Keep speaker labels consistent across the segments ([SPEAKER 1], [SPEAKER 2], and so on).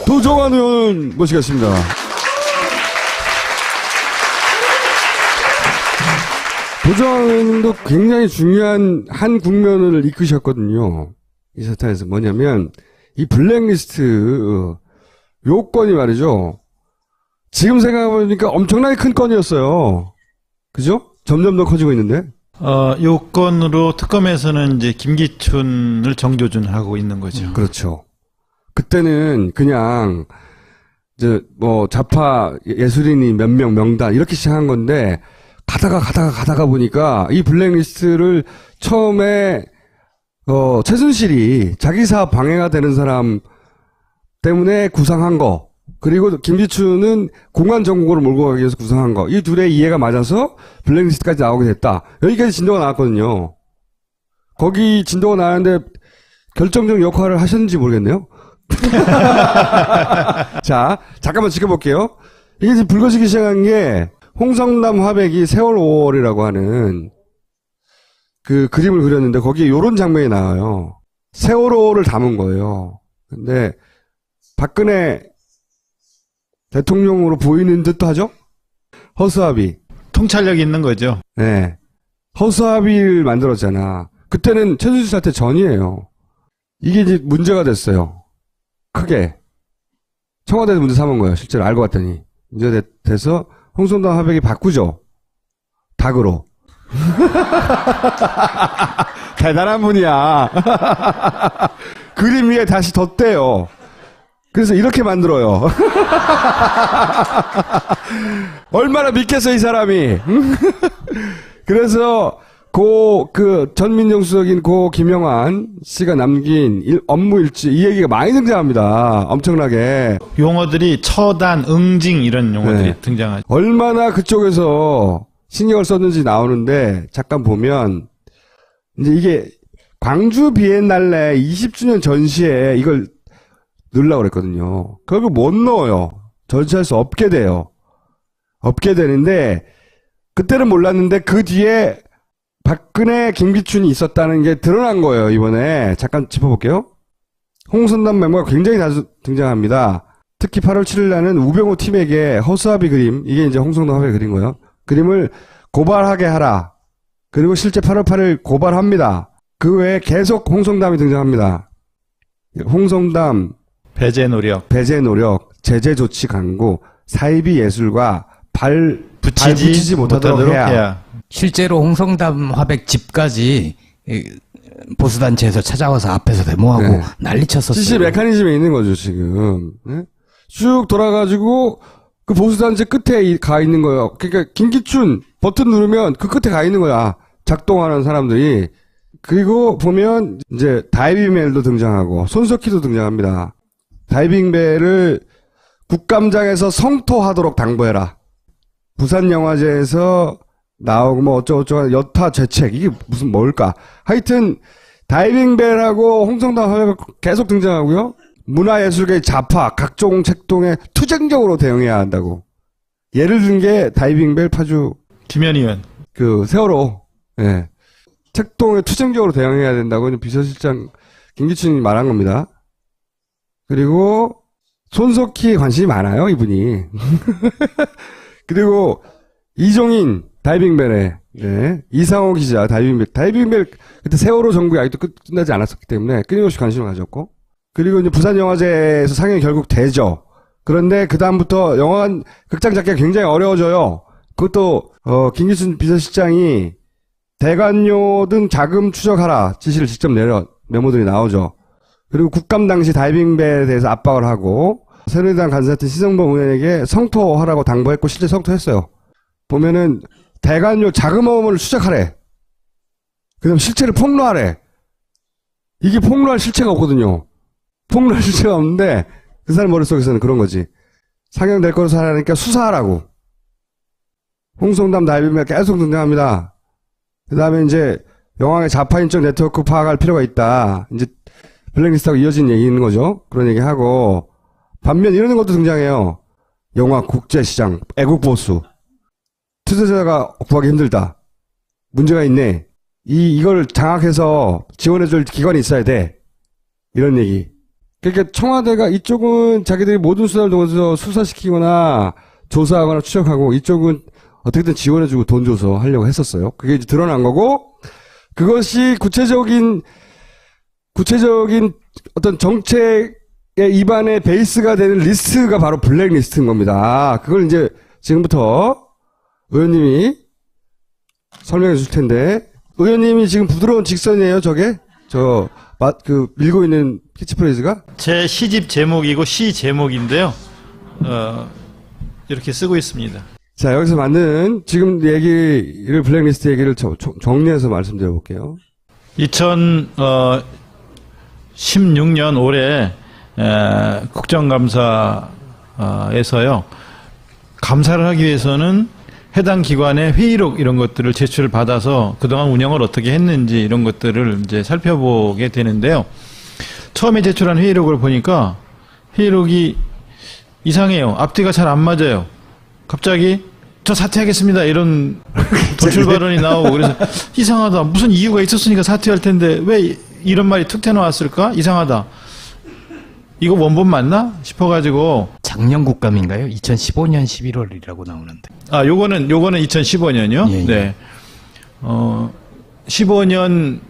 [SPEAKER 1] 도종환 의원 모시겠습니다. 도종환 의원도 굉장히 중요한 한 국면을 이끄셨거든요. 이 사태에서 뭐냐면 이 블랙리스트 요건이 말이죠. 지금 생각해보니까 엄청나게 큰 건이었어요. 그죠? 점점 더 커지고 있는데.
[SPEAKER 2] 요건으로 특검에서는 이제 김기춘을 정조준하고 있는 거죠.
[SPEAKER 1] 그렇죠. 그때는 그냥 이제 뭐 좌파 예술인이 몇 명 명단 이렇게 시작한 건데 가다가 보니까 이 블랙리스트를 처음에 최순실이 자기 사업 방해가 되는 사람 때문에 구상한 거, 그리고 김기춘은 공안 정보를 몰고 가기 위해서 구상한 거, 이 둘의 이해가 맞아서 블랙리스트까지 나오게 됐다. 여기까지 진도가 나왔거든요. 거기 진도가 나왔는데 결정적 역할을 하셨는지 모르겠네요. 자, 잠깐만 지켜볼게요. 이게 지금 불거지기 시작한 게 홍성남 화백이 세월 5월이라고 하는 그 그림을 그렸는데 거기에 요런 장면이 나와요. 세월호를 담은 거예요. 근데 박근혜 대통령으로 보이는 듯도 하죠? 허수아비.
[SPEAKER 2] 통찰력이 있는 거죠.
[SPEAKER 1] 네. 허수아비를 만들었잖아. 그때는 최순실 사태 전이에요. 이게 이제 문제가 됐어요. 크게. 청와대에서 문제 삼은 거예요. 실제로 알고 봤더니. 문제가 돼서 홍성남 화백이 바꾸죠. 닭으로. 대단한 분이야. 그림 위에 다시 덧대요. 그래서 이렇게 만들어요. 얼마나 믿겠어, 이 사람이. 그래서 전민정 수석인 김영환 씨가 남긴 업무 일지, 이 얘기가 많이 등장합니다. 엄청나게.
[SPEAKER 2] 용어들이 처단, 응징 이런 용어들이
[SPEAKER 1] 네.
[SPEAKER 2] 등장하죠.
[SPEAKER 1] 얼마나 그쪽에서 신경을 썼는지 나오는데, 잠깐 보면, 이제 이게 광주 비엔날레 20주년 전시에 이걸 넣으려고 그랬거든요. 그걸 못 넣어요. 전시할 수 없게 돼요. 없게 되는데, 그때는 몰랐는데, 그 뒤에 박근혜, 김기춘이 있었다는 게 드러난 거예요, 이번에. 잠깐 짚어볼게요. 홍선남 메모가 굉장히 자주 등장합니다. 특히 8월 7일 날은 우병우 팀에게 허수아비 그림, 이게 이제 홍성남 화백이 그린 거예요. 그림을 고발하게 하라. 그리고 실제 8월 8일 고발합니다. 그 외에 계속 홍성담이 등장합니다. 홍성담,
[SPEAKER 2] 배제 노력,
[SPEAKER 1] 제재 조치 강구, 사이비 예술과 발 붙이지 못하도록 해야.
[SPEAKER 3] 실제로 홍성담 화백 집까지 보수단체에서 찾아와서 앞에서 데모하고
[SPEAKER 1] 네.
[SPEAKER 3] 난리쳤었어요.
[SPEAKER 1] 지시 메커니즘에 있는 거죠, 지금. 네? 쭉 돌아가지고 그 보수단체 끝에 가 있는 거예요. 그러니까 김기춘 버튼 누르면 그 끝에 가 있는 거야. 작동하는 사람들이. 그리고 보면 이제 다이빙벨도 등장하고 손석희도 등장합니다. 다이빙벨을 국감장에서 성토하도록 당부해라. 부산영화제에서 나오고 뭐 어쩌고저쩌고 여타 죄책, 이게 무슨 뭘까. 하여튼 다이빙벨하고 홍성담 화백이 계속 등장하고요. 문화예술계의 좌파 각종 책동에 투쟁적으로 대응해야 한다고. 예를 든 게 다이빙벨 파주
[SPEAKER 2] 김현희 의원.
[SPEAKER 1] 세월호. 예. 책동에 투쟁적으로 대응해야 된다고 비서실장 김기춘이 말한 겁니다. 그리고 손석희에 관심이 많아요, 이분이. 그리고 이종인 다이빙벨에, 네. 이상호 기자 다이빙벨 그때 세월호 정부가 아직도 끝나지 않았었기 때문에 끊임없이 관심을 가졌고, 그리고 이제 부산영화제에서 상영이 결국 되죠. 그런데 그 다음부터 극장 잡기가 굉장히 어려워져요. 그것도 김기춘 비서실장이 대관료 등 자금 추적하라 지시를 직접 메모들이 나오죠. 그리고 국감 당시 다이빙벨에 대해서 압박을 하고 새누리당 간사였던 시성범 의원에게 성토하라고 당부했고 실제 성토했어요. 보면은 대관료 자금 어음을 추적하래. 그다음 실체를 폭로하래. 이게 폭로할 실체가 없거든요. 폭로할 실체가 없는데 그 사람 머릿속에서는 그런 거지. 상영될 거로 하라니까 수사하라고. 홍성담 다이빙벨 계속 등장합니다. 그 다음에 이제 영화의 좌파인적 네트워크 파악할 필요가 있다. 이제 블랙리스트하고 이어진 얘기 있는 거죠. 그런 얘기 하고, 반면 이런 것도 등장해요. 영화 국제시장, 애국보수. 투자자가 구하기 힘들다. 문제가 있네. 이걸 장악해서 지원해줄 기관이 있어야 돼. 이런 얘기. 그러니까 청와대가 이쪽은 자기들이 모든 수단을 통해서 수사시키거나 조사하거나 추적하고 이쪽은 어떻게든 지원해주고 돈 줘서 하려고 했었어요. 그게 이제 드러난 거고 그것이 구체적인 어떤 정책의 입안의 베이스가 되는 리스트가 바로 블랙리스트인 겁니다. 그걸 이제 지금부터 의원님이 설명해 줄 텐데 의원님이 지금 부드러운 직선이에요, 저게? 밀고 있는 캐치프레이즈가?
[SPEAKER 2] 제 시집 제목이고 시 제목인데요. 이렇게 쓰고 있습니다.
[SPEAKER 1] 자, 여기서 맞는 지금 얘기를, 블랙리스트 얘기를 정리해서 말씀드려 볼게요.
[SPEAKER 2] 2016년 올해 국정감사에서요. 감사를 하기 위해서는 해당 기관의 회의록 이런 것들을 제출을 받아서 그동안 운영을 어떻게 했는지 이런 것들을 이제 살펴보게 되는데요. 처음에 제출한 회의록을 보니까 회의록이 이상해요. 앞뒤가 잘 안 맞아요. 갑자기 저 사퇴하겠습니다 이런 도출 발언이 나오고 그래서 이상하다. 무슨 이유가 있었으니까 사퇴할 텐데 왜 이런 말이 툭 튀어나왔을까? 이상하다. 이거 원본 맞나? 싶어가지고
[SPEAKER 3] 작년 국감인가요? 2015년 11월이라고 나오는데.
[SPEAKER 2] 요거는 2015년이요.
[SPEAKER 3] 예, 예.
[SPEAKER 2] 네. 15년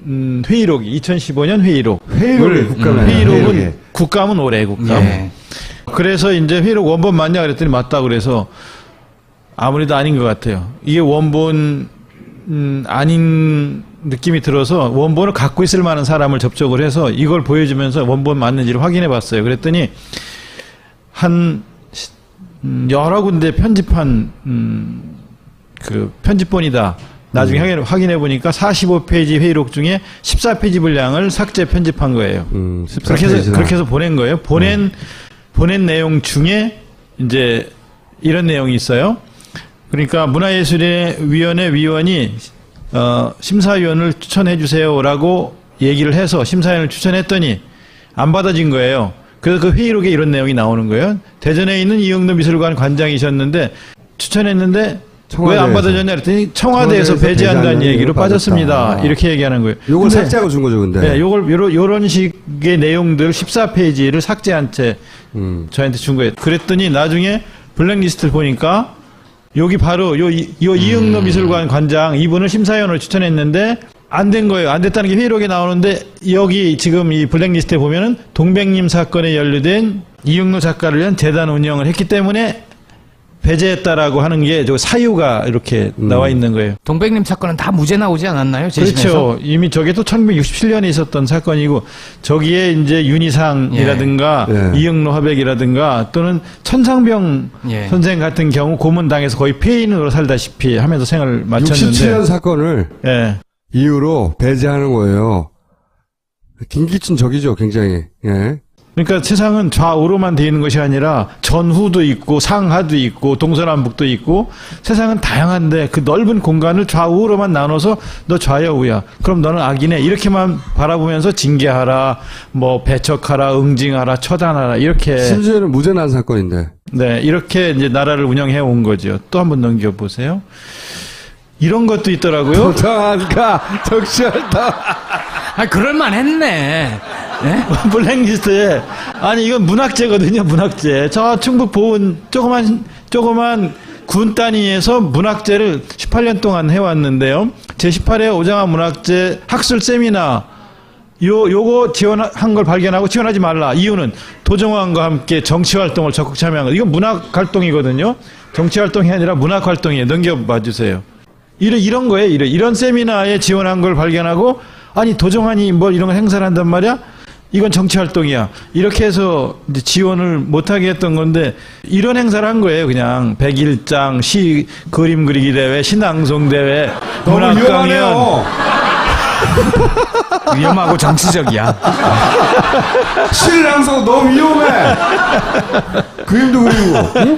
[SPEAKER 2] 회의록이 2015년 회의록. 회의록은
[SPEAKER 1] 예.
[SPEAKER 2] 국감은 올해 국감.
[SPEAKER 3] 예.
[SPEAKER 2] 그래서 이제 회의록 원본 맞냐 그랬더니 맞다 그래서 아무래도 아닌 것 같아요. 이게 원본 아닌 느낌이 들어서 원본을 갖고 있을 만한 사람을 접촉을 해서 이걸 보여주면서 원본 맞는지를 확인해 봤어요. 그랬더니 한 여러 군데 편집한 그 편집본이다. 나중에 확인해 보니까 45페이지 회의록 중에 14페이지 분량을 삭제 편집한 거예요. 그렇게 해서 보낸 거예요. 보낸 내용 중에 이제 이런 내용이 있어요. 그러니까 문화예술위원회 위원이 심사위원을 추천해 주세요라고 얘기를 해서 심사위원을 추천했더니 안 받아진 거예요. 그래서 그 회의록에 이런 내용이 나오는 거예요. 대전에 있는 이영도 미술관 관장이셨는데 추천했는데 왜 안 받아졌냐 그랬더니 청와대에서 배제한다는 얘기로 빠졌습니다. 이렇게 얘기하는 거예요.
[SPEAKER 1] 요걸 삭제하고 준 거죠, 근데.
[SPEAKER 2] 네, 요런 식의 내용들 14페이지를 삭제한 채 저한테 준 거예요. 그랬더니 나중에 블랙리스트를 보니까 여기 바로 이영도 미술관 관장 이분을 심사위원으로 추천했는데 안 된 거예요. 안 됐다는 게 회의록에 나오는데 여기 지금 이 블랙리스트에 보면은 동백님 사건에 연루된 이영도 작가를 위한 재단 운영을 했기 때문에 배제했다라고 하는 게 저 사유가 이렇게 나와 있는 거예요.
[SPEAKER 3] 동백님 사건은 다 무죄 나오지 않았나요? 재심에서?
[SPEAKER 2] 그렇죠. 이미 저게 또 1967년에 있었던 사건이고 저기에 이제 윤희상이라든가 이영로 화백이라든가 또는 천상병 선생 같은 경우 고문당해서 거의 폐인으로 살다시피 하면서 생활을 마쳤는데
[SPEAKER 1] 67년 사건을 이유로 배제하는 거예요. 김기춘 적이죠, 굉장히. 예.
[SPEAKER 2] 그러니까 세상은 좌우로만 돼 있는 것이 아니라 전후도 있고 상하도 있고 동서남북도 있고 세상은 다양한데 그 넓은 공간을 좌우로만 나눠서 너 좌야 우야 그럼 너는 악이네 이렇게만 바라보면서 징계하라 뭐 배척하라 응징하라 처단하라 이렇게
[SPEAKER 1] 심지어는 무죄 난 사건인데
[SPEAKER 2] 네 이렇게 이제 나라를 운영해 온 거죠. 또 한번 넘겨보세요. 이런 것도 있더라고요.
[SPEAKER 1] 도당한가 적시한다.
[SPEAKER 3] 아, 그럴만했네. 네?
[SPEAKER 2] 블랙리스트에 아니 이건 문학재거든요. 문학재. 저 충북 보은 조그만 군 단위에서 문학재를 18년 동안 해왔는데요. 제18회 오장화 문학재 학술 세미나 요거 지원한 걸 발견하고 지원하지 말라. 이유는 도정환과 함께 정치활동을 적극 참여한 거. 이건 문학활동이거든요. 정치활동이 아니라 문학활동이에요. 넘겨봐 주세요. 이런 거예요. 이런 세미나에 지원한 걸 발견하고 아니 도정환이 뭐 이런 거 행사를 한단 말이야? 이건 정치활동이야. 이렇게 해서 이제 지원을 못하게 했던 건데 이런 행사를 한 거예요. 그냥 백일장, 시 그림 그리기 대회, 신앙송 대회, 문학 강연.
[SPEAKER 3] 위험하고 정치적이야.
[SPEAKER 1] 신랑성 너무 위험해. 그림도 그리고. 응?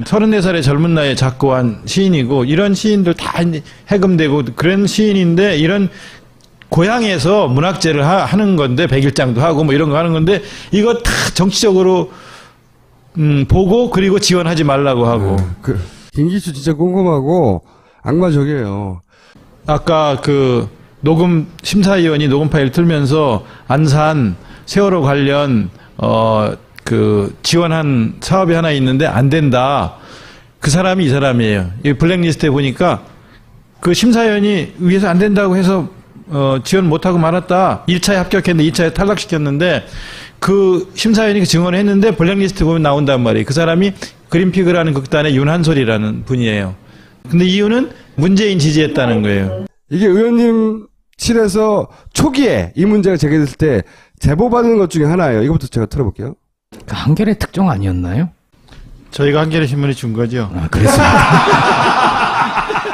[SPEAKER 2] 34살의 젊은 나이에 작고한 시인이고 이런 시인들 다 해금되고 그런 시인인데 이런 고향에서 문학재를 하는 건데 백일장도 하고 뭐 이런 거 하는 건데 이거 다 정치적으로 보고 그리고 지원하지 말라고 하고.
[SPEAKER 1] 김기수 진짜 꼼꼼하고 악마적이에요.
[SPEAKER 2] 아까 그 녹음 심사위원이 녹음 파일 틀면서 안산 세월호 관련 지원한 사업이 하나 있는데 안 된다. 그 사람이 이 사람이에요. 이 블랙리스트에 보니까 그 심사위원이 위에서 안 된다고 해서 지원 못하고 말았다. 1차에 합격했는데 2차에 탈락시켰는데 그 심사위원이 그 증언을 했는데 블랙리스트 보면 나온단 말이에요. 그 사람이 그린피그라는 극단의 윤한솔이라는 분이에요. 근데 이유는 문재인 지지했다는 거예요.
[SPEAKER 1] 이게 의원님실에서 초기에 이 문제가 제기됐을 때 제보받은 것 중에 하나예요. 이거부터 제가 들어볼게요.
[SPEAKER 3] 그 한겨레 특종 아니었나요?
[SPEAKER 2] 저희가 한겨레 신문에 준 거죠.
[SPEAKER 3] 아, 그랬습니다.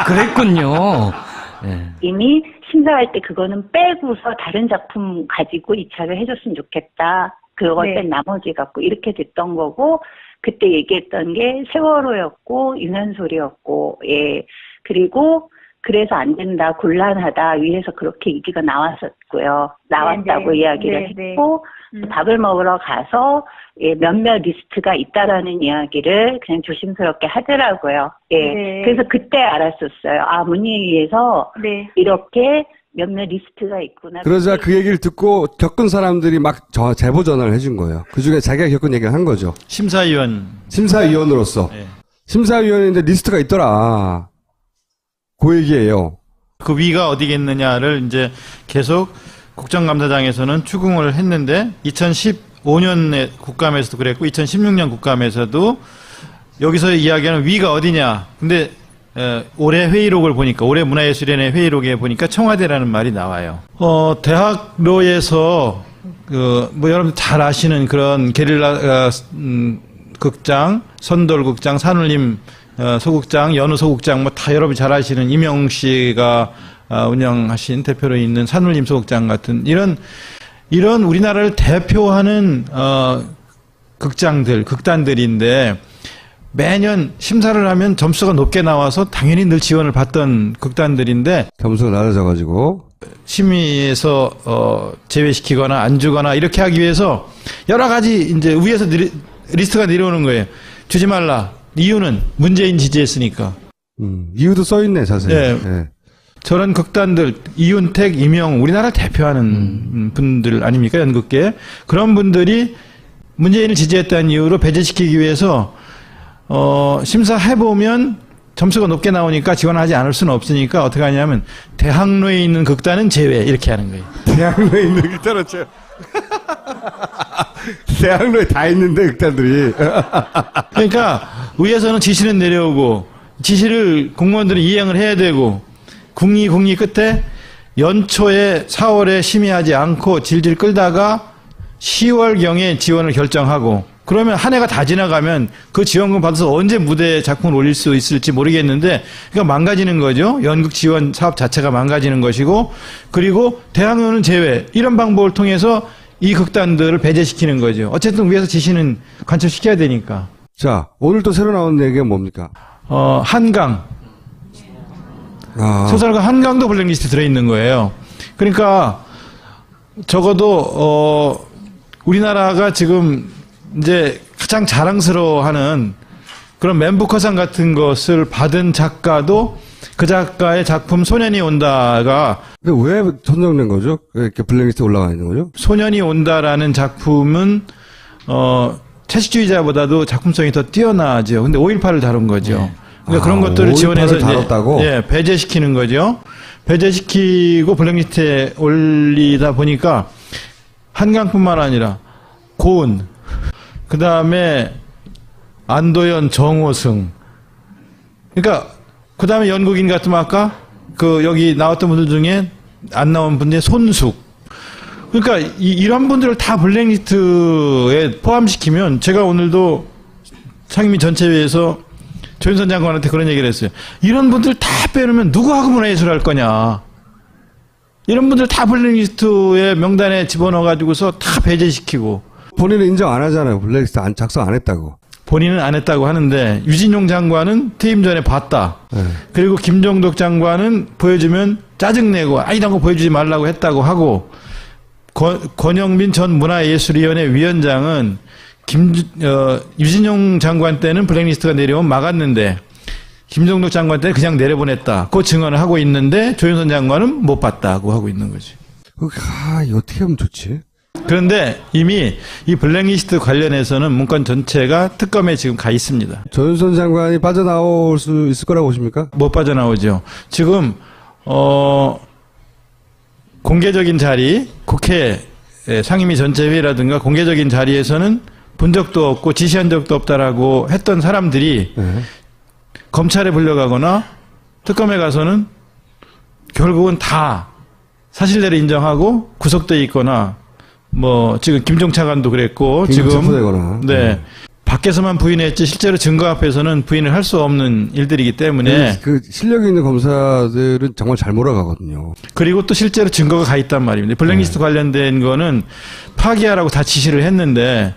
[SPEAKER 3] 그랬군요. 네.
[SPEAKER 4] 이미 심사할 때 그거는 빼고서 다른 작품 가지고 2차를 해줬으면 좋겠다. 그거 뺀 나머지 갖고 이렇게 됐던 거고, 그때 얘기했던 게 세월호였고 윤한솔이었고, 예. 그리고 그래서 안 된다, 곤란하다, 위에서 그렇게 얘기가 나왔었고요. 나왔다고 이야기를 했고, 밥을 먹으러 가서, 예, 몇몇 리스트가 있다라는 이야기를 그냥 조심스럽게 하더라고요. 예. 그래서 그때 알았었어요. 아, 문의위에서 이렇게 몇몇 리스트가 있구나.
[SPEAKER 1] 그러자 그 얘기를 듣고 겪은 사람들이 막 제보 전화를 해준 거예요. 그 중에 자기가 겪은 얘기를 한 거죠. 심사위원으로서.
[SPEAKER 2] 네.
[SPEAKER 1] 심사위원인데 리스트가 있더라. 그 얘기예요.
[SPEAKER 2] 그 위가 어디겠느냐를 이제 계속 국정감사장에서는 추궁을 했는데 2015년에 국감에서도 그랬고 2016년 국감에서도 여기서 이야기하는 위가 어디냐. 근데 올해 회의록을 보니까 올해 문화예술위원회 회의록에 보니까 청와대라는 말이 나와요. 대학로에서 뭐 여러분 잘 아시는 그런 게릴라 극장, 선돌극장, 산울림 소극장, 연우 소극장 뭐 다 여러분 잘 아시는 임영 씨가 운영하신 대표로 있는 산울림 소극장 같은 이런 우리나라를 대표하는 극단들인데 매년 심사를 하면 점수가 높게 나와서 당연히 늘 지원을 받던 극단들인데
[SPEAKER 1] 점수가 낮아져가지고
[SPEAKER 2] 심의에서 제외시키거나 안 주거나 이렇게 하기 위해서 여러 가지 이제 위에서 리스트가 내려오는 거예요. 주지 말라. 이유는 문재인 지지했으니까.
[SPEAKER 1] 이유도 써있네, 자세히.
[SPEAKER 2] 네.
[SPEAKER 1] 네.
[SPEAKER 2] 저런 극단들, 이윤택, 이명, 우리나라를 대표하는 분들 아닙니까, 연극계. 그런 분들이 문재인을 지지했다는 이유로 배제시키기 위해서, 심사해보면 점수가 높게 나오니까 지원하지 않을 수는 없으니까 어떻게 하냐면, 대학로에 있는 극단은 제외, 이렇게 하는 거예요.
[SPEAKER 1] 대학로에 있는 극단은 제외. 대학로에 다 있는데, 극단들이.
[SPEAKER 2] 그러니까, 위에서는 지시는 내려오고, 지시를 공무원들은 이행을 해야 되고, 궁리 끝에 연초에 4월에 심의하지 않고 질질 끌다가 10월경에 지원을 결정하고 그러면 한 해가 다 지나가면 그 지원금 받아서 언제 무대에 작품을 올릴 수 있을지 모르겠는데 그러니까 망가지는 거죠. 연극 지원 사업 자체가 망가지는 것이고 그리고 대학로는 제외 이런 방법을 통해서 이 극단들을 배제시키는 거죠. 어쨌든 위에서 지시는 관철시켜야 되니까.
[SPEAKER 1] 자, 오늘 또 새로 나온 얘기가 뭡니까?
[SPEAKER 2] 한강. 소설가 한강도 블랙리스트 들어있는 거예요. 그러니까 적어도 우리나라가 지금 이제 가장 자랑스러워하는 그런 맨부커상 같은 것을 받은 작가도 그 작가의 작품 소년이 온다가
[SPEAKER 1] 근데 왜 선정된 거죠? 왜 이렇게 블랙리스트에 올라가 있는 거죠?
[SPEAKER 2] 소년이 온다라는 작품은 채식주의자보다도 작품성이 더 뛰어나죠. 근데 5.18을 다룬 거죠. 네. 그러니까 그런 것들을 지원해서
[SPEAKER 1] 다뤘다고?
[SPEAKER 2] 이제 배제시키는 거죠. 배제시키고 블랙리스트에 올리다 보니까 한강뿐만 아니라 고은, 그 다음에 안도현, 정호승, 그러니까 그 다음에 연극인 같으면 아까 여기 나왔던 분들 중에 안 나온 분 중에 손숙. 그러니까 이런 분들을 다 블랙리스트에 포함시키면 제가 오늘도 상임위 전체회에서 조윤선 장관한테 그런 얘기를 했어요. 이런 분들 다 빼놓으면 누구하고 문화예술 할 거냐. 이런 분들 다 블랙리스트의 명단에 집어넣어가지고서 다 배제시키고.
[SPEAKER 1] 본인은 인정 안 하잖아요. 블랙리스트 작성 안 했다고.
[SPEAKER 2] 본인은 안 했다고 하는데 유진용 장관은 퇴임 전에 봤다.
[SPEAKER 1] 네.
[SPEAKER 2] 그리고 김종덕 장관은 보여주면 짜증내고 이런 거 보여주지 말라고 했다고 하고 권영민 전 문화예술위원회 위원장은 유진용 장관 때는 블랙리스트가 내려오면 막았는데 김종덕 장관 때는 그냥 내려보냈다. 그 증언을 하고 있는데 조윤선 장관은 못 봤다고 하고 있는 거지.
[SPEAKER 1] 이거 어떻게 하면 좋지?
[SPEAKER 2] 그런데 이미 이 블랙리스트 관련해서는 문건 전체가 특검에 지금 가 있습니다.
[SPEAKER 1] 조윤선 장관이 빠져나올 수 있을 거라고 보십니까?
[SPEAKER 2] 못 빠져나오죠. 지금 공개적인 자리, 국회 상임위 전체회의라든가 공개적인 자리에서는 본 적도 없고 지시한 적도 없다라고 했던 사람들이
[SPEAKER 1] 네.
[SPEAKER 2] 검찰에 불려가거나 특검에 가서는 결국은 다 사실대로 인정하고 구속돼 있거나 뭐 지금 김종 차관도 그랬고 지금
[SPEAKER 1] 체포되거나.
[SPEAKER 2] 네. 밖에서만 부인했지 실제로 증거 앞에서는 부인을 할 수 없는 일들이기 때문에
[SPEAKER 1] 그 실력 있는 검사들은 정말 잘 몰아가거든요.
[SPEAKER 2] 그리고 또 실제로 증거가 가 있단 말입니다. 블랙리스트 관련된 거는 파기하라고 다 지시를 했는데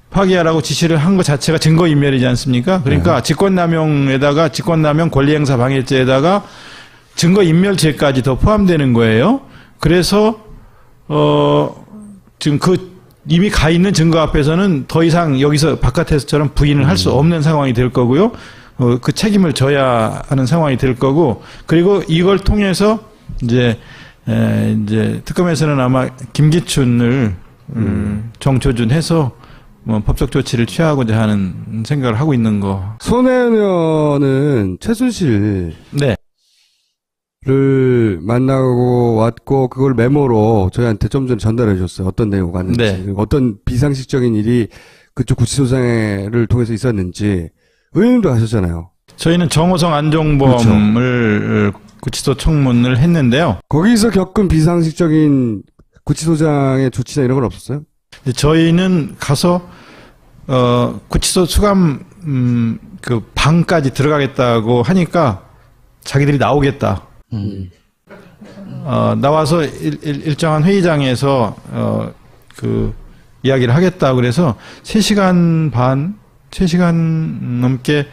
[SPEAKER 2] 파기하라고 지시를 한 것 자체가 증거인멸이지 않습니까? 그러니까 직권남용에다가 직권남용 권리행사 방해죄에다가 증거인멸죄까지 더 포함되는 거예요. 그래서 지금 이미 가 있는 증거 앞에서는 더 이상 여기서 바깥에서처럼 부인을 할 수 없는 상황이 될 거고요. 그 책임을 져야 하는 상황이 될 거고, 그리고 이걸 통해서 이제 특검에서는 아마 김기춘을 정조준해서 뭐 법적 조치를 취하고자 하는 생각을 하고 있는 거.
[SPEAKER 1] 손혜원 의원은 최순실을
[SPEAKER 2] 네.
[SPEAKER 1] 만나고 왔고 그걸 메모로 저희한테 좀 전에 전달해 줬어요. 어떤 내용 갔는지,
[SPEAKER 2] 네.
[SPEAKER 1] 그리고 어떤 비상식적인 일이 그쪽 구치소장을 통해서 있었는지. 의원님도 하셨잖아요.
[SPEAKER 2] 저희는 정호성 안종범을 구치소 청문을 했는데요.
[SPEAKER 1] 거기서 겪은 비상식적인 구치소장의 조치나 이런 건 없었어요?
[SPEAKER 2] 근데 저희는 가서 구치소 수감 그 방까지 들어가겠다고 하니까 자기들이 나오겠다. 나와서 일정한 회의장에서 그 이야기를 하겠다 그래서 3시간 넘게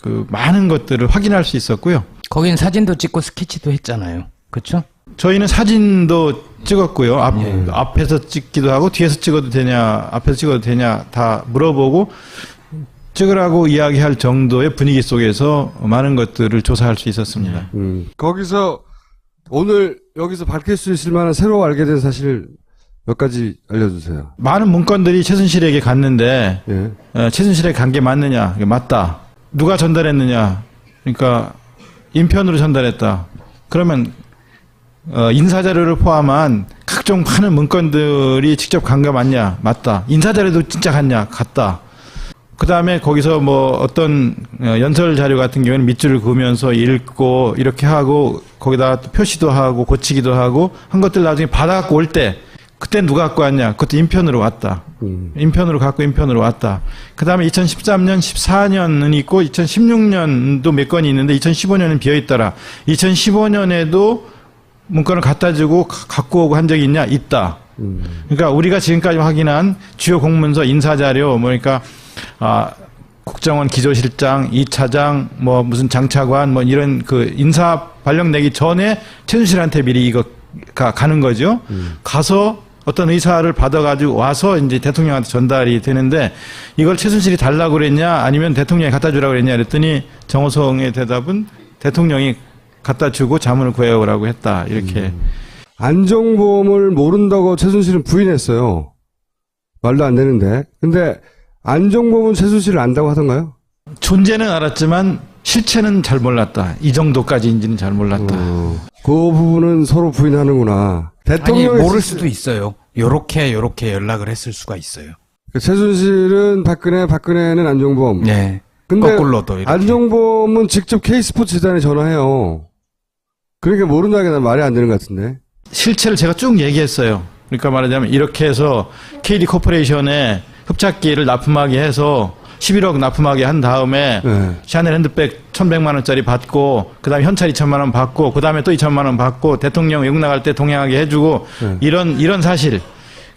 [SPEAKER 2] 그 많은 것들을 확인할 수 있었고요.
[SPEAKER 3] 거긴 사진도 찍고 스케치도 했잖아요. 그렇죠?
[SPEAKER 2] 저희는 사진도 찍었고요. 앞에서 찍기도 하고 뒤에서 찍어도 되냐, 앞에서 찍어도 되냐 다 물어보고 찍으라고 이야기할 정도의 분위기 속에서 많은 것들을 조사할 수 있었습니다.
[SPEAKER 1] 거기서 오늘 여기서 밝힐 수 있을 만한 새로 알게 된 사실 몇 가지 알려주세요.
[SPEAKER 2] 많은 문건들이 최순실에게 갔는데
[SPEAKER 1] 예.
[SPEAKER 2] 최순실에게 간 게 맞느냐? 맞다. 누가 전달했느냐? 그러니까 인편으로 전달했다. 그러면 인사자료를 포함한 각종 많은 문건들이 직접 간 거 맞냐? 맞다. 인사자료도 진짜 갔냐? 갔다. 그 다음에 거기서 뭐 어떤 연설 자료 같은 경우에는 밑줄을 그으면서 읽고 이렇게 하고 거기다 표시도 하고 고치기도 하고 한 것들 나중에 받아갖고 올 때 그때 누가 갖고 왔냐? 그것도 인편으로 왔다. 인편으로 갖고 인편으로 왔다. 그 다음에 2013년, 14년은 있고 2016년도 몇 건이 있는데 2015년은 비어있더라. 2015년에도 문건을 갖다 주고 갖고 오고 한 적이 있냐? 있다. 그러니까 우리가 지금까지 확인한 주요 공문서, 인사자료, 그러니까 국정원 기조실장, 2차장, 뭐 무슨 장차관, 뭐 이런 그 인사 발령 내기 전에 최순실한테 미리 이거가 가는 거죠. 가서 어떤 의사를 받아가지고 와서 이제 대통령한테 전달이 되는데 이걸 최순실이 달라고 그랬냐 아니면 대통령이 갖다 주라고 그랬냐 그랬더니 정호성의 대답은 대통령이 갖다 주고 자문을 구해오라고 했다. 이렇게.
[SPEAKER 1] 안종범을 모른다고 최순실은 부인했어요. 말도 안 되는데. 근데 안종범은 최순실을 안다고 하던가요?
[SPEAKER 2] 존재는 알았지만 실체는 잘 몰랐다. 이 정도까지인지는 잘 몰랐다.
[SPEAKER 1] 그 부분은 서로 부인하는구나.
[SPEAKER 3] 아니
[SPEAKER 1] 대통령이
[SPEAKER 3] 모를 수도 있어요. 요렇게 연락을 했을 수가 있어요.
[SPEAKER 1] 최순실은 박근혜는 안종범.
[SPEAKER 3] 네.
[SPEAKER 1] 근데
[SPEAKER 3] 거꾸로도 이렇게.
[SPEAKER 1] 안종범은 직접 K스포츠 재단에 전화해요. 그러니까 모른다는 게 말이 안 되는 것 같은데.
[SPEAKER 2] 실체를 제가 쭉 얘기했어요. 그러니까 말하자면 이렇게 해서 KD 코퍼레이션에 흡착기를 납품하게 해서 11억 납품하게 한 다음에
[SPEAKER 1] 네.
[SPEAKER 2] 샤넬 핸드백 1,100만 원짜리 받고 그다음에 현찰 2천만 원 받고 그다음에 또 2천만 원 받고 대통령 외국 나갈 때 동행하게 해주고
[SPEAKER 1] 네.
[SPEAKER 2] 이런 사실.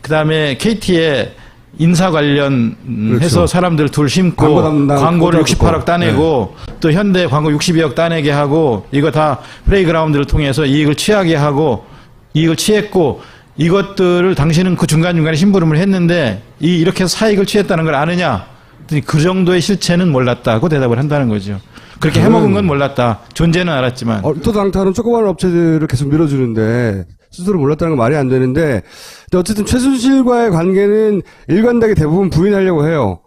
[SPEAKER 2] 그다음에 KT에 인사 관련
[SPEAKER 1] 그렇죠.
[SPEAKER 2] 해서 사람들 둘 심고
[SPEAKER 1] 광고 담당
[SPEAKER 2] 광고를
[SPEAKER 1] 꽂아주고.
[SPEAKER 2] 68억 따내고 또 현대 광고 62억 따내게 하고 이거 다 플레이그라운드를 통해서 이익을 취하게 하고 이익을 취했고 이것들을 당신은 그 중간중간에 심부름을 했는데 이렇게 해서 사익을 취했다는 걸 아느냐? 그 정도의 실체는 몰랐다고 대답을 한다는 거죠. 그렇게 해먹은 건 몰랐다. 존재는 알았지만.
[SPEAKER 1] 얼토당토하는 조그마한 업체들을 계속 밀어주는데 스스로 몰랐다는 건 말이 안 되는데, 근데 어쨌든 최순실과의 관계는 일관되게 대부분 부인하려고 해요.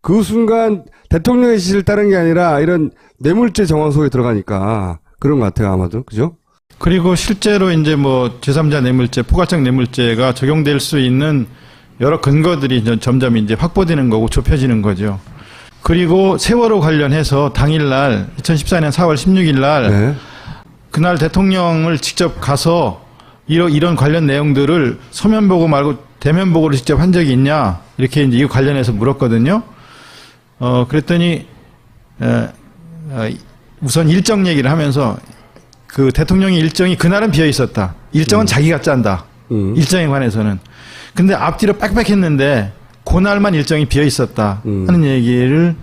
[SPEAKER 1] 그 순간 대통령의 지시를 따른 게 아니라 이런 뇌물죄 정황 속에 들어가니까 그런 것 같아요, 아마도. 그죠?
[SPEAKER 2] 그리고 실제로 이제 뭐 제3자 뇌물죄, 포괄적 뇌물죄가 적용될 수 있는 여러 근거들이 점점 이제 확보되는 거고 좁혀지는 거죠. 그리고 세월호 관련해서 당일날 2014년 4월 16일 날
[SPEAKER 1] 네.
[SPEAKER 2] 그날 대통령을 직접 가서 이런 관련 내용들을 서면 보고 말고 대면 보고를 직접 한 적이 있냐 이렇게 이제 이 관련해서 물었거든요. 그랬더니 우선 일정 얘기를 하면서 그 대통령의 일정이 그날은 비어 있었다. 일정은 자기가 짠다. 일정에 관해서는. 근데 앞뒤로 빽빽했는데 그날만 일정이 비어 있었다 하는 얘기를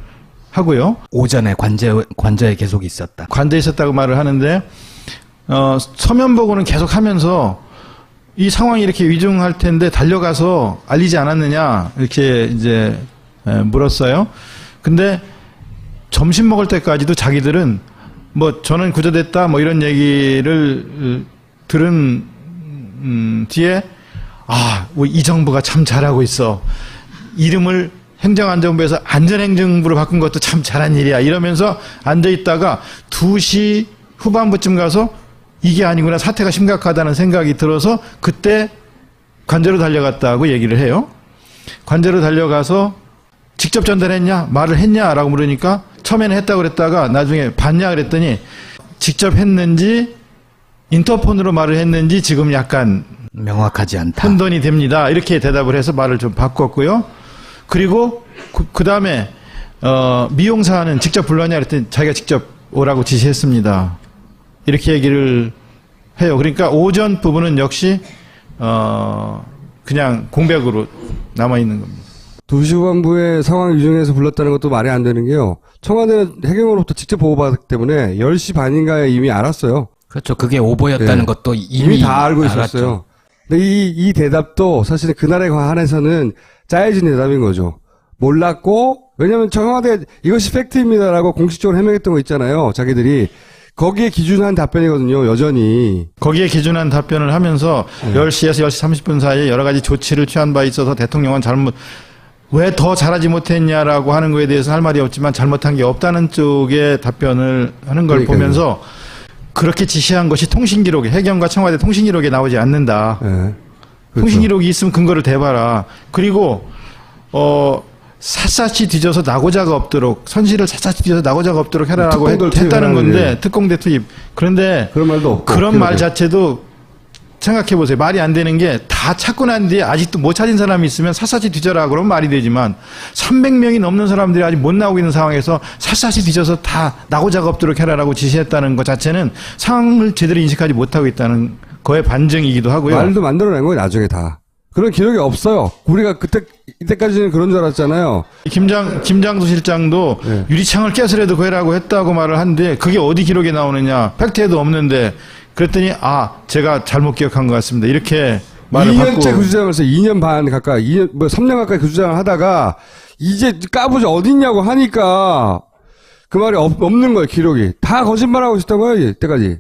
[SPEAKER 2] 하고요.
[SPEAKER 3] 오전에 관저에 계속 있었다.
[SPEAKER 2] 관대에 있었다고 말을 하는데 서면 보고는 계속 하면서 이 상황이 이렇게 위중할 텐데 달려가서 알리지 않았느냐 이렇게 이제 물었어요. 근데 점심 먹을 때까지도 자기들은 뭐 저는 구조됐다 뭐 이런 얘기를 들은 뒤에 이 정부가 참 잘하고 있어. 이름을 행정안전부에서 안전행정부로 바꾼 것도 참 잘한 일이야. 이러면서 앉아있다가 2시 후반부쯤 가서 이게 아니구나, 사태가 심각하다는 생각이 들어서 그때 관저로 달려갔다고 얘기를 해요. 관저로 달려가서 직접 전달했냐, 말을 했냐라고 물으니까 처음에는 했다고 그랬다가 나중에 봤냐 그랬더니 직접 했는지 인터폰으로 말을 했는지 지금 약간
[SPEAKER 3] 명확하지 않다.
[SPEAKER 2] 혼돈이 됩니다. 이렇게 대답을 해서 말을 좀 바꿨고요. 그리고 그 다음에 미용사는 직접 불렀냐 그랬더니 자기가 직접 오라고 지시했습니다. 이렇게 얘기를 해요. 그러니까 오전 부분은 역시 그냥 공백으로 남아있는 겁니다.
[SPEAKER 1] 2시 후반부에 상황 유중해서 불렀다는 것도 말이 안 되는 게요. 청와대는 해경으로부터 직접 보고받았기 때문에 10시 반인가에 이미 알았어요.
[SPEAKER 3] 그렇죠. 그게 오보였다는
[SPEAKER 1] 네.
[SPEAKER 3] 것도
[SPEAKER 1] 이미 다 알고
[SPEAKER 3] 알았죠.
[SPEAKER 1] 있었어요. 근데 이 대답도 사실은 그날에 한해서는 짜여진 대답인 거죠. 몰랐고, 왜냐면 청와대 이것이 팩트입니다라고 공식적으로 해명했던 거 있잖아요. 자기들이. 거기에 기준한 답변이거든요, 여전히.
[SPEAKER 2] 거기에 기준한 답변을 하면서 10시에서 10시 30분 사이에 여러 가지 조치를 취한 바 있어서 대통령은 왜 더 잘하지 못했냐라고 하는 거에 대해서 할 말이 없지만 잘못한 게 없다는 쪽의 답변을 하는 걸
[SPEAKER 1] 그러니까요.
[SPEAKER 2] 보면서 그렇게 지시한 것이 통신기록에, 해경과 청와대 통신기록에 나오지 않는다.
[SPEAKER 1] 네. 그렇죠.
[SPEAKER 2] 통신기록이 있으면 근거를 대봐라. 그리고 샅샅이 뒤져서 낙오자가 없도록, 선실을 샅샅이 뒤져서 낙오자가 없도록 해라라고
[SPEAKER 1] 특공대를
[SPEAKER 2] 했다는 건데,
[SPEAKER 1] 투입하라는
[SPEAKER 2] 특공대 투입. 그런데
[SPEAKER 1] 그런 말도 없고.
[SPEAKER 2] 그런 말
[SPEAKER 1] 기록에.
[SPEAKER 2] 자체도 생각해보세요. 말이 안 되는 게 다 찾고 난 뒤에 아직도 못 찾은 사람이 있으면 샅샅이 뒤져라 그러면 말이 되지만 300명이 넘는 사람들이 아직 못 나오고 있는 상황에서 샅샅이 뒤져서 다 낙오자가 없도록 해라라고 지시했다는 것 자체는 상황을 제대로 인식하지 못하고 있다는 거의 반증이기도 하고요.
[SPEAKER 1] 말도 만들어낸 거예요, 나중에 다. 그런 기록이 없어요. 우리가 이때까지는 그런 줄 알았잖아요.
[SPEAKER 2] 김장수 실장도
[SPEAKER 1] 네.
[SPEAKER 2] 유리창을 깨서라도 구해라고 했다고 말을 한데 그게 어디 기록에 나오느냐. 팩트에도 없는데 그랬더니 제가 잘못 기억한 것 같습니다. 이렇게 말을
[SPEAKER 1] 2년째
[SPEAKER 2] 바꾸고.
[SPEAKER 1] 그 주장을 해서 2년 반 가까이, 3년 가까이 그 주장을 하다가 이제 까보지 어딨냐고 하니까 그 말이 없는 거예요, 기록이. 다 거짓말하고 있었던 거예요, 이때까지.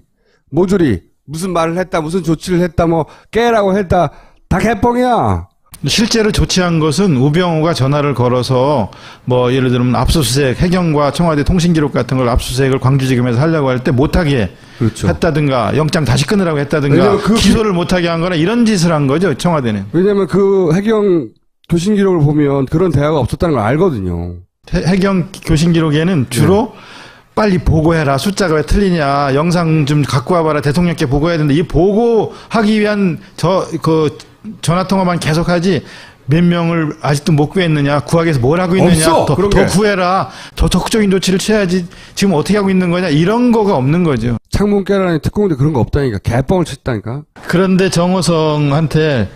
[SPEAKER 1] 모조리. 무슨 말을 했다, 무슨 조치를 했다, 뭐 깨라고 했다. 다 개뻥이야.
[SPEAKER 2] 실제로 조치한 것은 우병우가 전화를 걸어서 뭐 예를 들면 압수수색, 해경과 청와대 통신기록 같은 걸 압수수색을 광주지검에서 하려고 할 때 못하게
[SPEAKER 1] 그렇죠.
[SPEAKER 2] 했다든가 영장 다시 끊으라고 했다든가
[SPEAKER 1] 왜냐면
[SPEAKER 2] 기소를 못하게 한 거나 이런 짓을 한 거죠, 청와대는.
[SPEAKER 1] 왜냐면 그 해경 교신 기록을 보면 그런 대화가 없었다는 걸 알거든요.
[SPEAKER 2] 해경 교신 기록에는 주로 빨리 보고해라. 숫자가 왜 틀리냐. 영상 좀 갖고 와봐라. 대통령께 보고해야 된다. 이 보고하기 위한 전화통화만 계속하지 몇 명을 아직도 못 구했느냐. 구하기 위해서 뭘 하고 있느냐.
[SPEAKER 1] 없어, 그런 게.
[SPEAKER 2] 더 구해라. 더 적극적인 조치를 취해야지. 지금 어떻게 하고 있는 거냐. 이런 거가 없는 거죠.
[SPEAKER 1] 창문 깨라니 특공대 그런 거 없다니까. 개뻥을 쳤다니까.
[SPEAKER 2] 그런데 정호성한테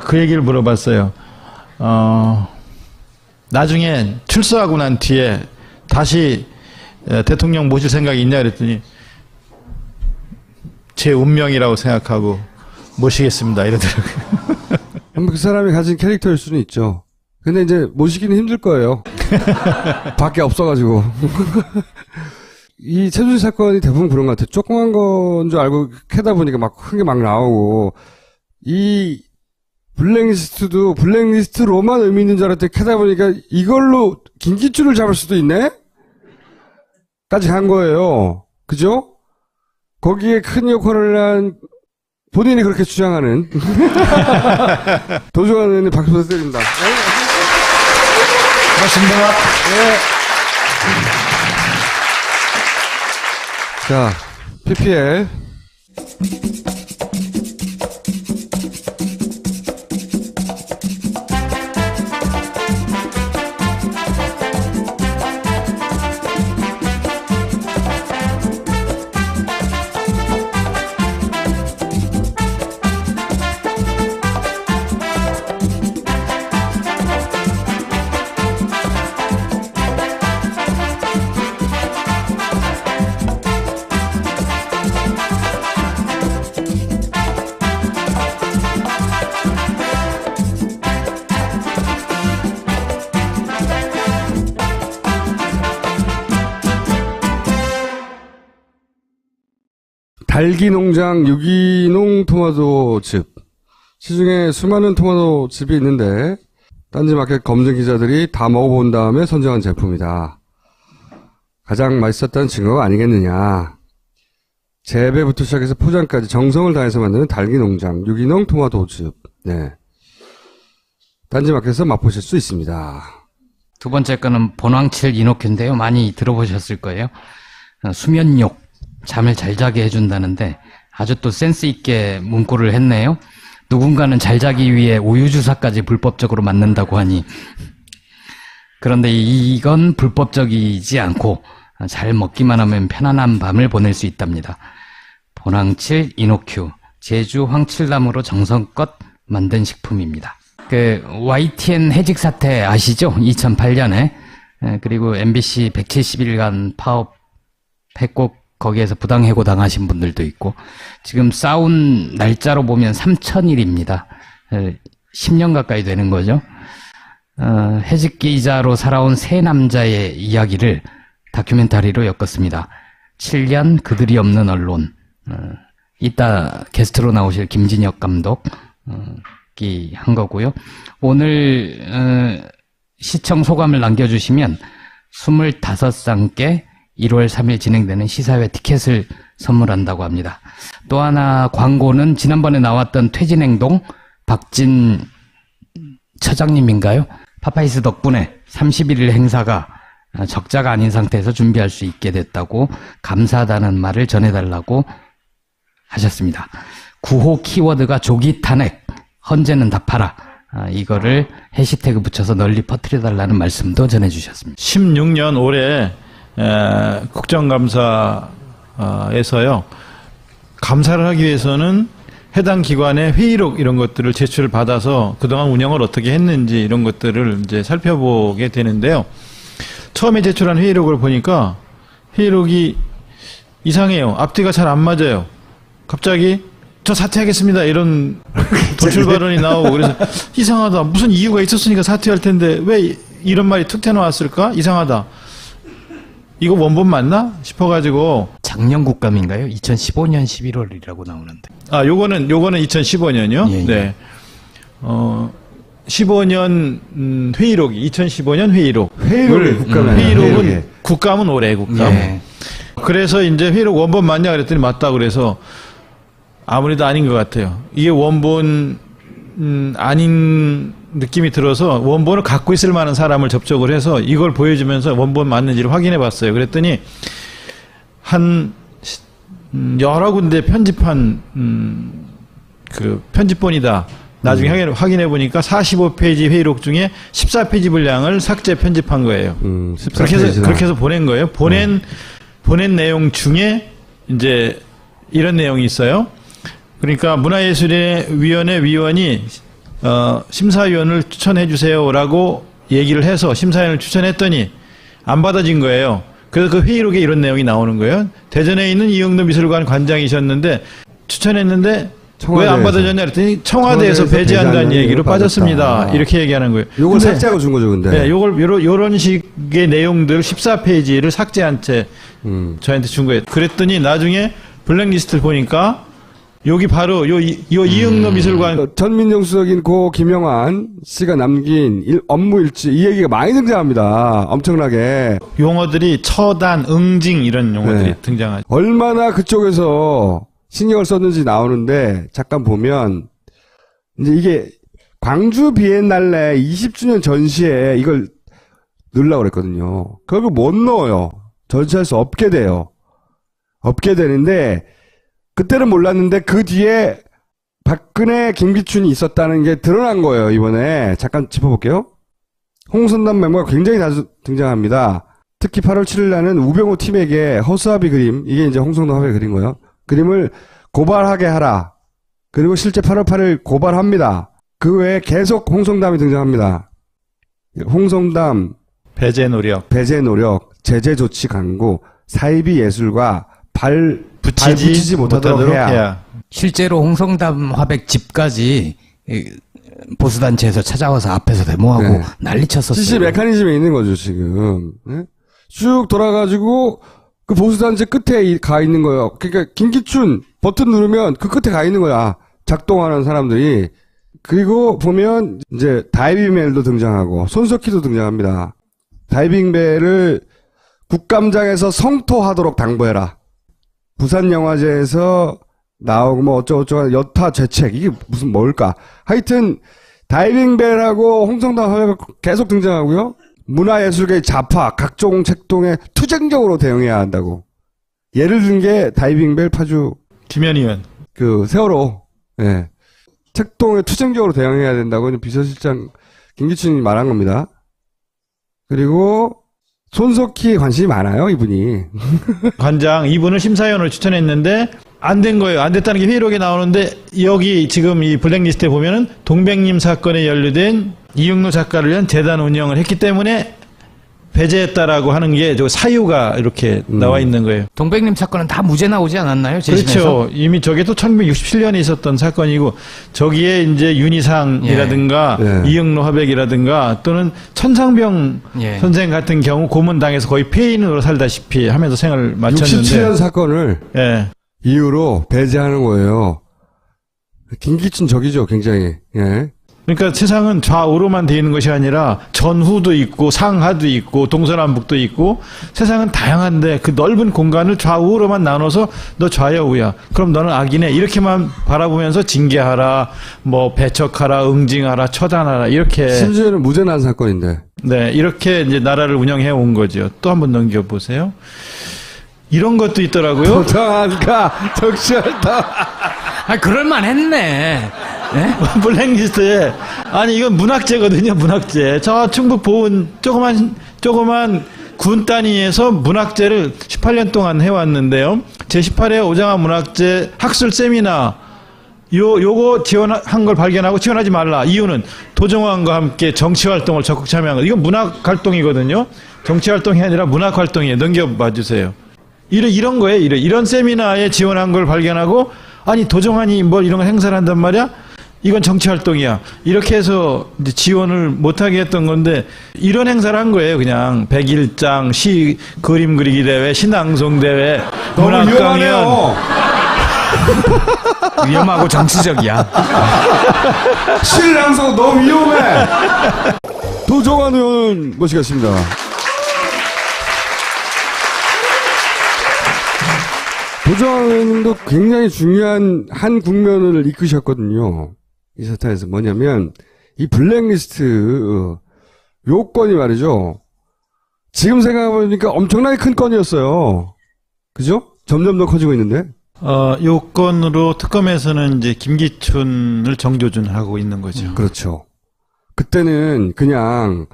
[SPEAKER 2] 그 얘기를 물어봤어요. 나중에 출소하고 난 뒤에 다시 대통령 모실 생각이 있냐 그랬더니 제 운명이라고 생각하고 모시겠습니다 이러더라고요.
[SPEAKER 1] 그 사람이 가진 캐릭터일 수는 있죠. 근데 이제 모시기는 힘들 거예요. 밖에 없어가지고. 이 최순실 사건이 대부분 그런 것 같아요. 조그만 건 줄 알고 캐다 보니까 막 큰 게 막 나오고, 이 블랙리스트도 블랙리스트로만 의미 있는 줄 알았더니 캐다 보니까 이걸로 김기춘을 잡을 수도 있네? 까지 간 거예요. 그죠? 거기에 큰 역할을 한 본인이 그렇게 주장하는 도주환 의원님 박수 부탁드립니다.
[SPEAKER 2] 고맙습니다.
[SPEAKER 1] 네. 자, PPL. 달기농장 유기농 토마토즙. 시중에 수많은 토마토즙이 있는데 딴지마켓 검증 기자들이 다 먹어본 다음에 선정한 제품이다. 가장 맛있었다는 증거가 아니겠느냐. 재배부터 시작해서 포장까지 정성을 다해서 만드는 달기농장 유기농 토마토즙. 네. 딴지마켓에서 맛보실 수 있습니다.
[SPEAKER 3] 두 번째 거는 본황칠 이노큐인데요. 많이 들어보셨을 거예요. 수면욕, 잠을 잘 자게 해준다는데 아주 또 센스 있게 문구를 했네요. 누군가는 잘 자기 위해 우유 주사까지 불법적으로 맞는다고 하니, 그런데 이건 불법적이지 않고 잘 먹기만 하면 편안한 밤을 보낼 수 있답니다. 본황칠 이노큐, 제주 황칠나무로 정성껏 만든 식품입니다. 그 YTN 해직 사태 아시죠? 2008년에. 그리고 MBC 170일간 파업했고 거기에서 부당해고 당하신 분들도 있고, 지금 싸운 날짜로 보면 3000일입니다. 10년 가까이 되는 거죠. 해직 기자로 살아온 세 남자의 이야기를 다큐멘터리로 엮었습니다. 7년 그들이 없는 언론. 이따 게스트로 나오실 김진혁 감독이 한 거고요. 오늘 시청 소감을 남겨주시면 25쌍께 1월 3일 진행되는 시사회 티켓을 선물한다고 합니다. 또 하나 광고는 지난번에 나왔던 퇴진행동 박진 처장님인가요? 파파이스 덕분에 31일 행사가 적자가 아닌 상태에서 준비할 수 있게 됐다고 감사하다는 말을 전해달라고 하셨습니다. 9호 키워드가 조기 탄핵, 헌재는 답하라. 이거를 해시태그 붙여서 널리 퍼뜨려달라는 말씀도 전해주셨습니다.
[SPEAKER 2] 16년 올해 국정감사에서요, 감사를 하기 위해서는 해당 기관의 회의록 이런 것들을 제출을 받아서 그동안 운영을 어떻게 했는지 이런 것들을 이제 살펴보게 되는데요. 처음에 제출한 회의록을 보니까 회의록이 이상해요. 앞뒤가 잘 안 맞아요. 갑자기 저 사퇴하겠습니다 이런 돌출 발언이 나오고, 그래서 이상하다. 무슨 이유가 있었으니까 사퇴할 텐데 왜 이런 말이 툭 튀어나왔을까? 이상하다. 이거 원본 맞나 싶어가지고.
[SPEAKER 3] 작년 국감인가요? 2015년 11월이라고 나오는데.
[SPEAKER 2] 요거는 2015년이요?
[SPEAKER 3] 예, 예.
[SPEAKER 2] 네. 15년 회의록이 2015년 회의록. 회의록은
[SPEAKER 1] 예.
[SPEAKER 2] 국감은 올해 국감.
[SPEAKER 3] 예.
[SPEAKER 2] 그래서 이제 회의록 원본 맞냐 그랬더니 맞다 그래서 아무래도 아닌 것 같아요. 이게 원본 아닌 느낌이 들어서 원본을 갖고 있을 만한 사람을 접촉을 해서 이걸 보여주면서 원본 맞는지를 확인해 봤어요. 그랬더니 한 여러 군데 편집한 그 편집본이다. 나중에 확인해 보니까 45페이지 회의록 중에 14페이지 분량을 삭제 편집한 거예요. 그렇게 해서 보낸 거예요. 보낸 내용 중에 이제 이런 내용이 있어요. 그러니까 문화예술위원회 위원이 심사위원을 추천해 주세요라고 얘기를 해서 심사위원을 추천했더니 안 받아진 거예요. 그래서 그 회의록에 이런 내용이 나오는 거예요. 대전에 있는 이영도 미술관 관장이셨는데 추천했는데 왜 안 받아줬냐 그랬더니 청와대에서 배제한다는 얘기로 빠졌습니다. 이렇게 얘기하는 거예요.
[SPEAKER 1] 요걸 삭제하고 준 거죠, 근데.
[SPEAKER 2] 네, 요런 식의 내용들 14페이지를 삭제한 채 저한테 준 거예요. 그랬더니 나중에 블랙리스트를 보니까 여기 바로 이응노 미술관
[SPEAKER 1] 전민정 수석인 고 김영환 씨가 남긴 업무 일지 이 얘기가 많이 등장합니다. 엄청나게.
[SPEAKER 2] 용어들이 처단, 응징 이런 용어들이
[SPEAKER 1] 네.
[SPEAKER 2] 등장하죠.
[SPEAKER 1] 얼마나 그쪽에서 신경을 썼는지 나오는데 잠깐 보면 이제 이게 광주 비엔날레 20주년 전시에 이걸 넣으려고 그랬거든요. 그걸 못 넣어요. 전시할 수 없게 돼요. 없게 되는데 그때는 몰랐는데 그 뒤에 박근혜, 김기춘이 있었다는 게 드러난 거예요. 이번에 잠깐 짚어볼게요. 홍선남 메모가 굉장히 자주 등장합니다. 특히 8월 7일 날은 우병우 팀에게 허수아비 그림, 이게 이제 홍선남 화백이 그린 거예요. 그림을 고발하게 하라. 그리고 실제 8월 8일 고발합니다. 그 외에 계속 홍성담이 등장합니다. 홍성담,
[SPEAKER 2] 배제 노력,
[SPEAKER 1] 제재 조치 강구, 사이비 예술과 발 붙이지 못하도록 해야.
[SPEAKER 3] 실제로 홍성담 화백 집까지 보수단체에서 찾아와서 앞에서 데모하고
[SPEAKER 1] 네.
[SPEAKER 3] 난리쳤었어요.
[SPEAKER 1] 지시 메커니즘에 있는 거죠, 지금. 네? 쭉 돌아가지고 그 보수단체 끝에 가 있는 거예요. 그러니까 김기춘 버튼 누르면 그 끝에 가 있는 거야. 작동하는 사람들이. 그리고 보면 이제 다이빙벨도 등장하고 손석희도 등장합니다. 다이빙벨을 국감장에서 성토하도록 당부해라. 부산영화제에서 나오고 뭐 어쩌고저쩌고 여타 죄책 이게 무슨 뭘까. 하여튼 다이빙벨하고 홍성담 화백이 계속 등장하고요. 문화예술계의 좌파 각종 책동에 투쟁적으로 대응해야 한다고. 예를 든 게 다이빙벨 파주
[SPEAKER 2] 김현희 의원.
[SPEAKER 1] 그 세월호 예. 책동에 투쟁적으로 대응해야 된다고 비서실장 김기춘이 말한 겁니다. 그리고 손석희에 관심이 많아요, 이분이.
[SPEAKER 2] 관장 이분을 심사위원으로 추천했는데 안 된 거예요. 안 됐다는 게 회의록에 나오는데 여기 지금 이 블랙리스트에 보면은 동백님 사건에 연루된 이응노 작가를 위한 재단 운영을 했기 때문에 배제했다라고 하는 게 저 사유가 이렇게 나와 있는 거예요.
[SPEAKER 3] 동백님 사건은 다 무죄 나오지 않았나요? 재심에서?
[SPEAKER 2] 그렇죠. 이미 저게 또 1967년에 있었던 사건이고 저기에 이제 윤희상이라든가
[SPEAKER 1] 예.
[SPEAKER 2] 이응노 화백이라든가 또는 천상병
[SPEAKER 3] 예.
[SPEAKER 2] 선생 같은 경우 고문당해서 거의 폐인으로 살다시피 하면서 생을 마쳤는데
[SPEAKER 1] 67년 사건을
[SPEAKER 2] 예.
[SPEAKER 1] 이유로 배제하는 거예요. 김기춘 적이죠, 굉장히. 예.
[SPEAKER 2] 그러니까 세상은 좌우로만 돼 있는 것이 아니라 전후도 있고 상하도 있고 동서남북도 있고 세상은 다양한데 그 넓은 공간을 좌우로만 나눠서 너 좌야 우야 그럼 너는 악이네 이렇게만 바라보면서 징계하라 뭐 배척하라 응징하라 처단하라 이렇게
[SPEAKER 1] 심지어는 무죄 난 사건인데.
[SPEAKER 2] 네 이렇게 이제 나라를 운영해 온 거죠. 또 한번 넘겨보세요. 이런 것도 있더라고요.
[SPEAKER 1] 도당한가 적시한다.
[SPEAKER 3] 아, 그럴만했네. 네?
[SPEAKER 2] 블랙리스트에 아니 이건 문학재거든요. 문학재. 저 충북 보은 조그만 군 단위에서 문학재를 18년 동안 해왔는데요. 제18회 오장환 문학재 학술 세미나 요거 지원한 걸 발견하고 지원하지 말라. 이유는 도정환과 함께 정치활동을 적극 참여한 거. 이건 문학활동이거든요. 정치활동이 아니라 문학활동이에요. 넘겨봐 주세요. 이런 거예요. 이런 세미나에 지원한 걸 발견하고 아니 도정환이 뭐 이런 거 행사를 한단 말이야? 이건 정치활동이야. 이렇게 해서 이제 지원을 못하게 했던 건데 이런 행사를 한 거예요. 그냥 100일장, 시 그림 그리기 대회, 신앙송 대회,
[SPEAKER 1] 너무
[SPEAKER 2] 문학 강연.
[SPEAKER 1] 위험하네요.
[SPEAKER 3] 위험하고 정치적이야.
[SPEAKER 1] 신랑성 너무 위험해. 도정환 의원 모시겠습니다. 도정환 의원도 굉장히 중요한 한 국면을 이끄셨거든요. 이 사태에서 뭐냐면 이 블랙리스트 요건이 말이죠. 지금 생각해보니까 엄청나게 큰 건이었어요. 그죠? 점점 더 커지고 있는데.
[SPEAKER 2] 요건으로 특검에서는 이제 김기춘을 정조준하고 있는 거죠.
[SPEAKER 1] 그렇죠. 그때는 그냥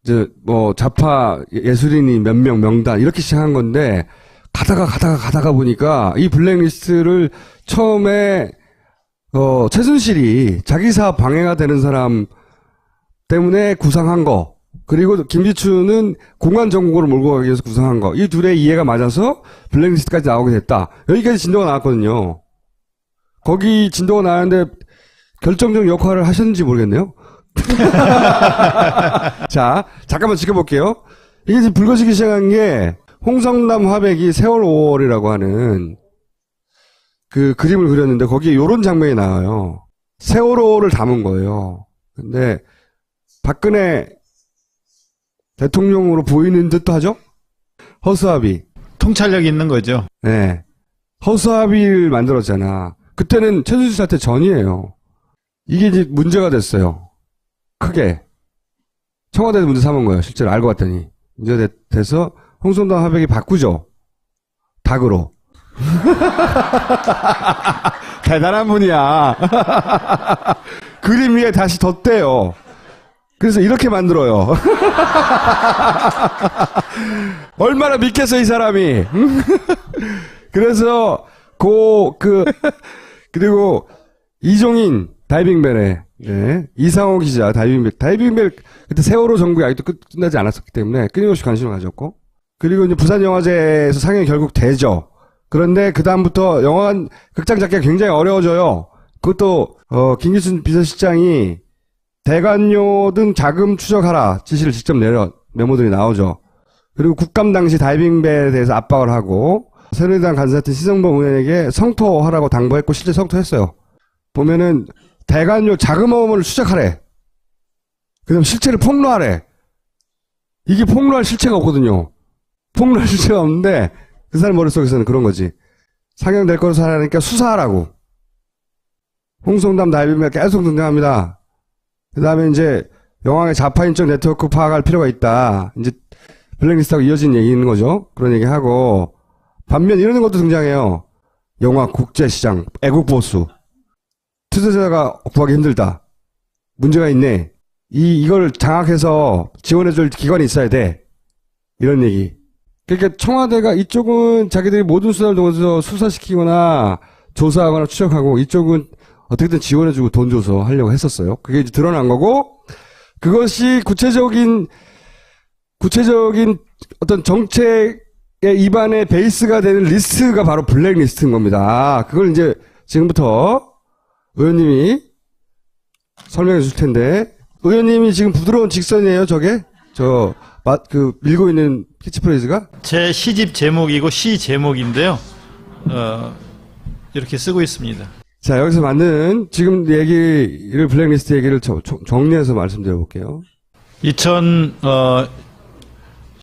[SPEAKER 1] 이제 뭐 좌파 예술인이 몇 명 명단 이렇게 시작한 건데 가다가 보니까 이 블랙리스트를 처음에 최순실이 자기 사업 방해가 되는 사람 때문에 구상한 거, 그리고 김기춘은 공안 정보를 몰고 가기 위해서 구상한 거, 이 둘의 이해가 맞아서 블랙리스트까지 나오게 됐다. 여기까지 진도가 나왔거든요. 거기 진도가 나는데 결정적 역할을 하셨는지 모르겠네요. 자, 잠깐만 지켜볼게요. 이게 지금 불거지기 시작한 게 홍성남 화백이 세월 5월이라고 하는 그 그림을 그렸는데 거기에 요런 장면이 나와요. 세월호를 담은 거예요. 근데 박근혜 대통령으로 보이는 듯도 하죠? 허수아비.
[SPEAKER 2] 통찰력이 있는 거죠.
[SPEAKER 1] 네. 허수아비를 만들었잖아. 그때는 최순실 사태 전이에요. 이게 이제 문제가 됐어요. 크게. 청와대에서 문제 삼은 거예요. 실제로 알고 봤더니. 문제가 돼서 홍성남 화백이 바꾸죠. 닭으로. 대단한 분이야. 그림 위에 다시 덧대요. 그래서 이렇게 만들어요. 얼마나 믿겠어, 이 사람이. 그래서, 그리고 이종인 다이빙벨에, 네. 이상호 기자 다이빙벨, 그때 세월호 정국이 아직도 끝나지 않았었기 때문에 끊임없이 관심을 가졌고, 그리고 이제 부산영화제에서 상영이 결국 되죠. 그런데 그다음부터 영화관 극장 잡기가 굉장히 어려워져요. 그것도 김기춘 비서실장이 대관료 등 자금 추적하라 지시를 직접 내려 메모들이 나오죠. 그리고 국감 당시 다이빙벨에 대해서 압박을 하고 새누리당 간사팀 시성범 의원에게 성토하라고 당부했고 실제 성토했어요. 보면은 대관료 자금 어음을 추적하래. 그다음 실체를 폭로하래. 이게 폭로할 실체가 없거든요. 폭로할 실체가 없는데 그 사람 머릿속에서는 그런 거지. 상영될 거로 하니까 수사하라고. 홍성남 다이빙벨 계속 등장합니다. 그 다음에 이제 영화의 자파인적 네트워크 파악할 필요가 있다. 이제 블랙리스트하고 이어진 얘기 있는 거죠. 그런 얘기 하고. 반면 이런 것도 등장해요. 영화 국제시장, 애국보수. 투자자가 구하기 힘들다. 문제가 있네. 이걸 장악해서 지원해줄 기관이 있어야 돼. 이런 얘기. 그러니까 청와대가 이쪽은 자기들이 모든 수단을 통해서 수사시키거나 조사하거나 추적하고 이쪽은 어떻게든 지원해주고 돈 줘서 하려고 했었어요. 그게 이제 드러난 거고 그것이 구체적인 어떤 정책의 입안의 베이스가 되는 리스트가 바로 블랙리스트인 겁니다. 그걸 이제 지금부터 의원님이 설명해 줄 텐데 의원님이 지금 부드러운 직선이에요, 저게? 밀고 있는 캐치프레이즈가?
[SPEAKER 2] 제 시집 제목이고 시 제목인데요. 이렇게 쓰고 있습니다.
[SPEAKER 1] 자, 여기서 맞는 지금 얘기를 블랙리스트 얘기를 정리해서 말씀드려 볼게요.